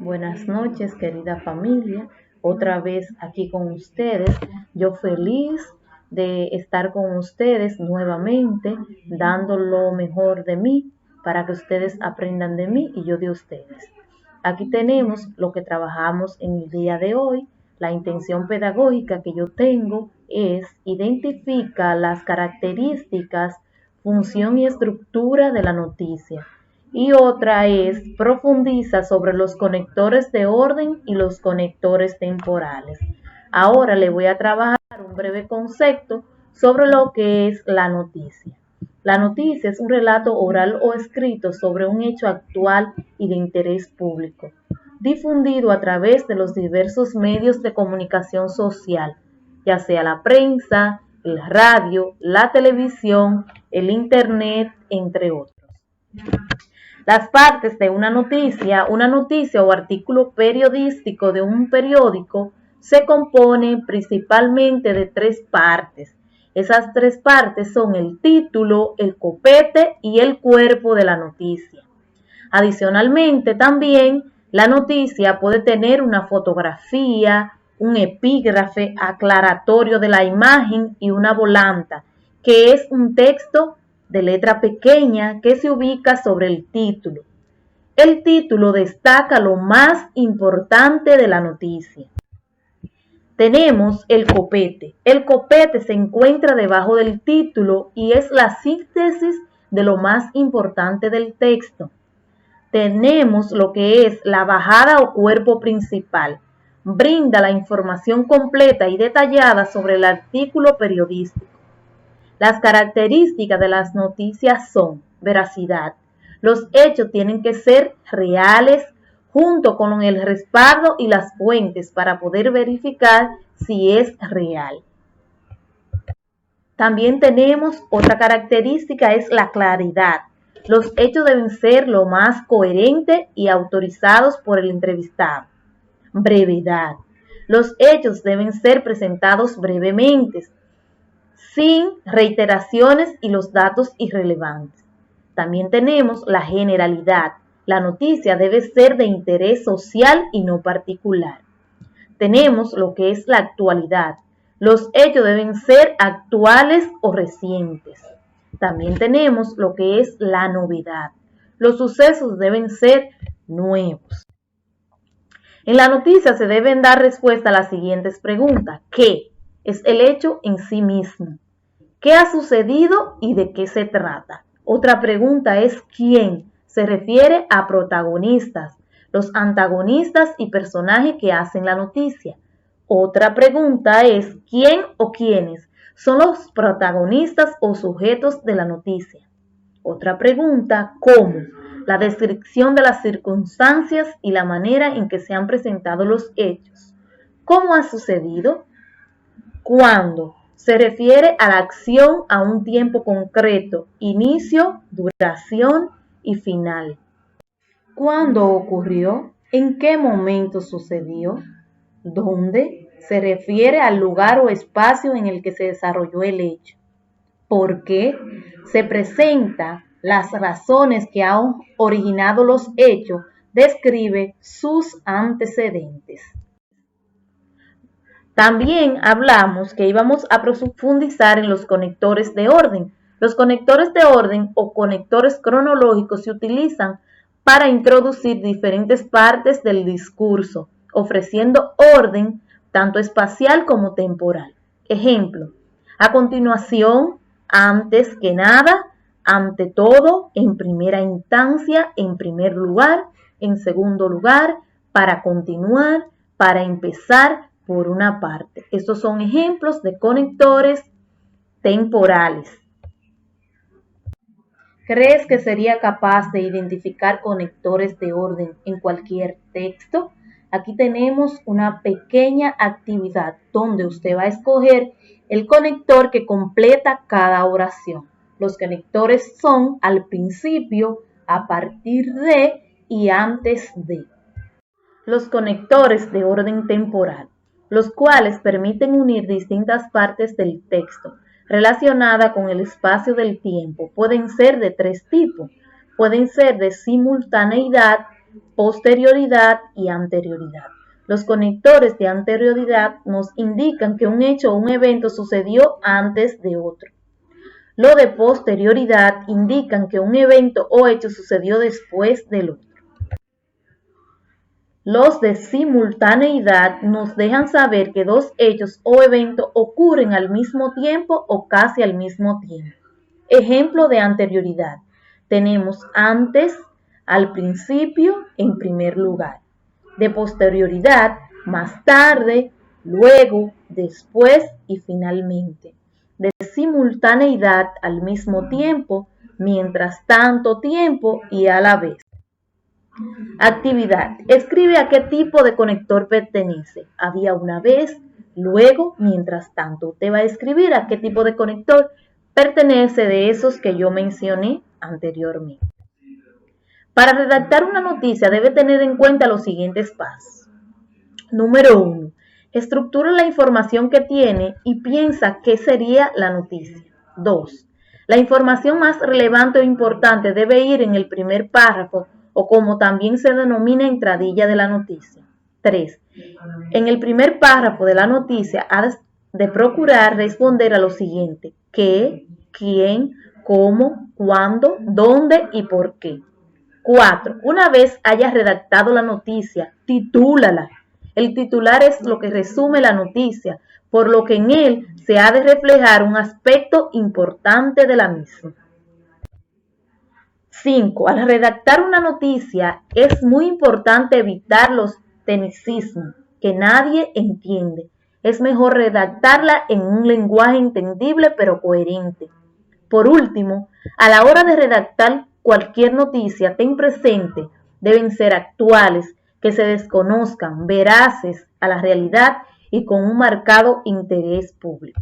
Buenas noches, querida familia. Otra vez aquí con ustedes. Yo feliz de estar con ustedes nuevamente, dando lo mejor de mí para que ustedes aprendan de mí y yo de ustedes. Aquí tenemos lo que trabajamos en el día de hoy. La intención pedagógica que yo tengo es identifica las características, función y estructura de la noticia. Y otra es profundiza sobre los conectores de orden y los conectores temporales. Ahora le voy a trabajar un breve concepto sobre lo que es la noticia. La noticia es un relato oral o escrito sobre un hecho actual y de interés público, difundido a través de los diversos medios de comunicación social, ya sea la prensa, el radio, la televisión, el internet, entre otros. Las partes de una noticia o artículo periodístico de un periódico se componen principalmente de tres partes. Esas tres partes son el título, el copete y el cuerpo de la noticia. Adicionalmente, también la noticia puede tener una fotografía, un epígrafe aclaratorio de la imagen y una volanta, que es un texto de letra pequeña que se ubica sobre el título. El título destaca lo más importante de la noticia. Tenemos el copete. El copete se encuentra debajo del título y es la síntesis de lo más importante del texto. Tenemos lo que es la bajada o cuerpo principal. Brinda la información completa y detallada sobre el artículo periodístico. Las características de las noticias son veracidad. Los hechos tienen que ser reales junto con el respaldo y las fuentes para poder verificar si es real. También tenemos otra característica, es la claridad. Los hechos deben ser lo más coherentes y autorizados por el entrevistado. Brevedad. Los hechos deben ser presentados brevemente, sin reiteraciones y los datos irrelevantes. También tenemos la generalidad. La noticia debe ser de interés social y no particular. Tenemos lo que es la actualidad. Los hechos deben ser actuales o recientes. También tenemos lo que es la novedad. Los sucesos deben ser nuevos. En la noticia se deben dar respuesta a las siguientes preguntas. ¿Qué? Es el hecho en sí mismo. ¿Qué ha sucedido y de qué se trata? Otra pregunta es ¿quién? Se refiere a protagonistas, los antagonistas y personajes que hacen la noticia. Otra pregunta es ¿quién o quiénes? Son los protagonistas o sujetos de la noticia. Otra pregunta, ¿cómo? La descripción de las circunstancias y la manera en que se han presentado los hechos. ¿Cómo ha sucedido? ¿Cuándo? Se refiere a la acción a un tiempo concreto, inicio, duración y final. ¿Cuándo ocurrió? ¿En qué momento sucedió? ¿Dónde? Se refiere al lugar o espacio en el que se desarrolló el hecho. ¿Por qué? Se presenta las razones que han originado los hechos, describe sus antecedentes. También hablamos que íbamos a profundizar en los conectores de orden. Los conectores de orden o conectores cronológicos se utilizan para introducir diferentes partes del discurso, ofreciendo orden tanto espacial como temporal. Ejemplo, a continuación, antes que nada, ante todo, en primera instancia, en primer lugar, en segundo lugar, para continuar, para empezar, por una parte. Estos son ejemplos de conectores temporales. ¿Crees que sería capaz de identificar conectores de orden en cualquier texto? Aquí tenemos una pequeña actividad donde usted va a escoger el conector que completa cada oración. Los conectores son al principio, a partir de y antes de. Los conectores de orden temporal, los cuales permiten unir distintas partes del texto relacionadas con el espacio del tiempo. Pueden ser de tres tipos. Pueden ser de simultaneidad, posterioridad y anterioridad. Los conectores de anterioridad nos indican que un hecho o un evento sucedió antes de otro. Los de posterioridad indican que un evento o hecho sucedió después del otro. Los de simultaneidad nos dejan saber que dos hechos o eventos ocurren al mismo tiempo o casi al mismo tiempo. Ejemplo de anterioridad. Tenemos antes, al principio, en primer lugar. De posterioridad, más tarde, luego, después y finalmente. De simultaneidad, al mismo tiempo, mientras tanto tiempo y a la vez. Actividad. Escribe a qué tipo de conector pertenece. Había una vez, luego, mientras tanto. Usted va a escribir a qué tipo de conector pertenece de esos que yo mencioné anteriormente. Para redactar una noticia debe tener en cuenta los siguientes pasos. Número 1. Estructura la información que tiene y piensa qué sería la noticia. 2. La información más relevante o importante debe ir en el primer párrafo o como también se denomina entradilla de la noticia. 3. En el primer párrafo de la noticia has de procurar responder a lo siguiente: qué, quién, cómo, cuándo, dónde y por qué. 4. Una vez hayas redactado la noticia, titúlala. El titular es lo que resume la noticia, por lo que en él se ha de reflejar un aspecto importante de la misma. 5. Al redactar una noticia es muy importante evitar los tecnicismos que nadie entiende. Es mejor redactarla en un lenguaje entendible pero coherente. Por último, a la hora de redactar cualquier noticia, ten presente, deben ser actuales, que se desconozcan, veraces a la realidad y con un marcado interés público.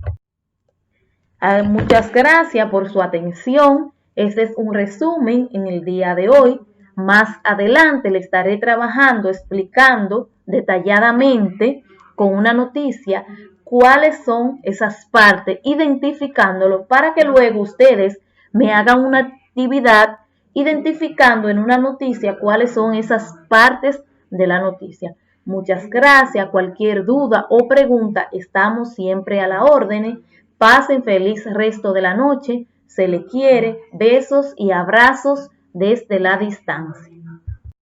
Muchas gracias por su atención. Este es un resumen en el día de hoy. Más adelante le estaré trabajando, explicando detalladamente con una noticia cuáles son esas partes, identificándolo para que luego ustedes me hagan una actividad identificando en una noticia cuáles son esas partes de la noticia. Muchas gracias. Cualquier duda o pregunta, estamos siempre a la orden. Pasen feliz resto de la noche. Se le quiere. Besos y abrazos desde la distancia.